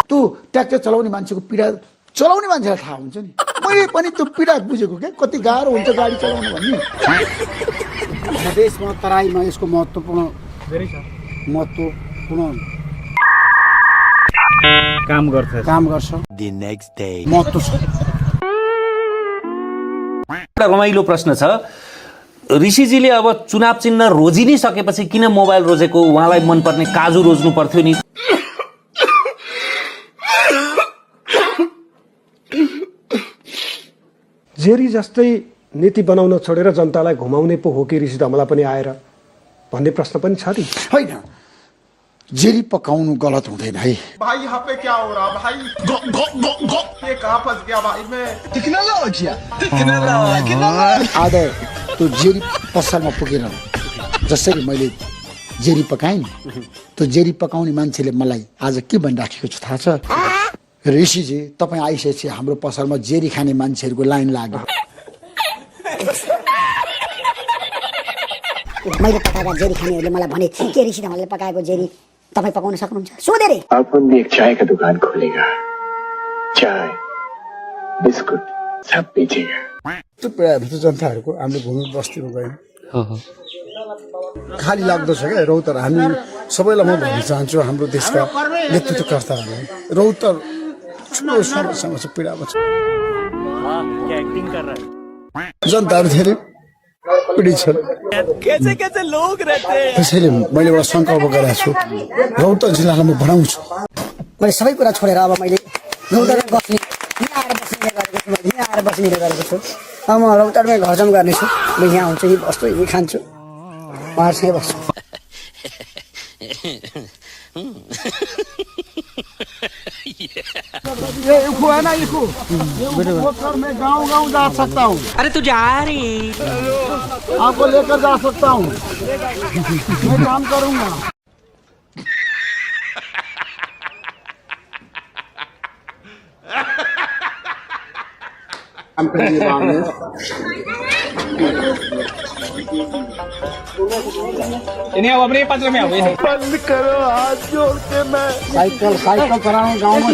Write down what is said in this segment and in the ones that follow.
त्यो ट्र्याक्टर चलाउने मान्छेको पीडा चलाउने मान्छेलाई थाहा हुन्छ नि। मैले पनि त्यो पीडा बुझेको क्या, कति गाह्रो हुन्छ गाडी चलाउनु भन्ने। देशमा तराईमा यसको महत्त्वपूर्ण काम गर्छ। The next day. महत्त्व छ। एउटा रमाइलो प्रश्न छ, ऋषिजीले अब चुनाव चिन्ह रोजि नै सकेपछि किन मोबाइल रोजेको? उहाँलाई मनपर्ने काजु रोज्नु पर्थ्यो नि। जेरी जस्तै नीति बनाउन छोडेर जनतालाई घुमाउने पो हो कि ऋषि धमला पनि आएर भन्ने प्रश्न पनि छ नि। होइन, जेरी पकाउनु गलत हुँदैन है भाई। यहाँ पे क्या हो रहा भाई? ये कहाँ फंस गया भाई मैं? टेक्नोलॉजी आज त्यो जेरी पसलमा पुगेर जसरी मैले जेरी पकाएँ नि, त्यो जेरी पकाउने मान्छेले मलाई आज के भनिराखेको छ थाहा छ? ऋषिजी, तपाईँ आइसकेपछि हाम्रो पसलमा जेरी खाने मान्छेहरूको लाइन लाग्यो। मैले पकाएको जेरी खानेहरूले मलाई भने के ऋषि धमलले पकाएको जेरी तपाईँ पकाउन सक्नुहुन्छ? सोधे रे। अपन भी एक चाय का दुकान खोलेगा, चाय बिस्कुट सब बेचेगा। त्यो पीडाहरू चाहिँ जनताहरूको हाम्रो भूमि बस्तीमा गयौँ खाली लाग्दो छ क्या रौतर। हामी सबैलाई म भन्न चाहन्छु, हाम्रो देशका नेतृत्वकर्ताहरू रौतर ठुलो समस्यामा छ, पीडामा छ। जनताहरू धेरै पीडित छन्। त्यसैले मैले एउटा सङ्कल्प गरेको छु, रौतर जिल्लालाई म बनाउँछु। मैले सबै कुरा छोडेर अब मैले रौतरमा बस्ने यहाँ आएर बस्ने गरेको छु। अब म रौतरमै घरजम गर्नेछु। म यहाँ आउँछु, यहीँ बस्छु, यहीँ खान्छु, उहाँहरूसँगै बस्छु। मैं गाँव जा सकता हूँ। अरे तू जा रही। आपको लेकर जा सकता हूँ, मैं काम करूँगा। बंद करो हाथ जोड़ के। मैं साइकल चलाउनु गाउँमा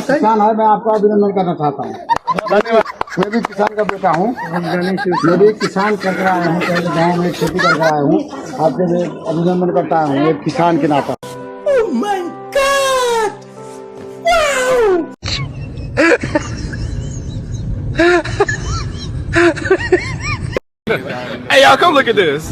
किसान है, मैं आपका अभिनंदन करना चाहता हूँ। मैं भी किसान का बेटा हूँ, मैं भी किसान कर रहा हूँ, गाँव में खेती कर रहा हूँ। आपके लिए अभिनंदन करता हूँ एक किसान के नाते। hey y'all, come look at this.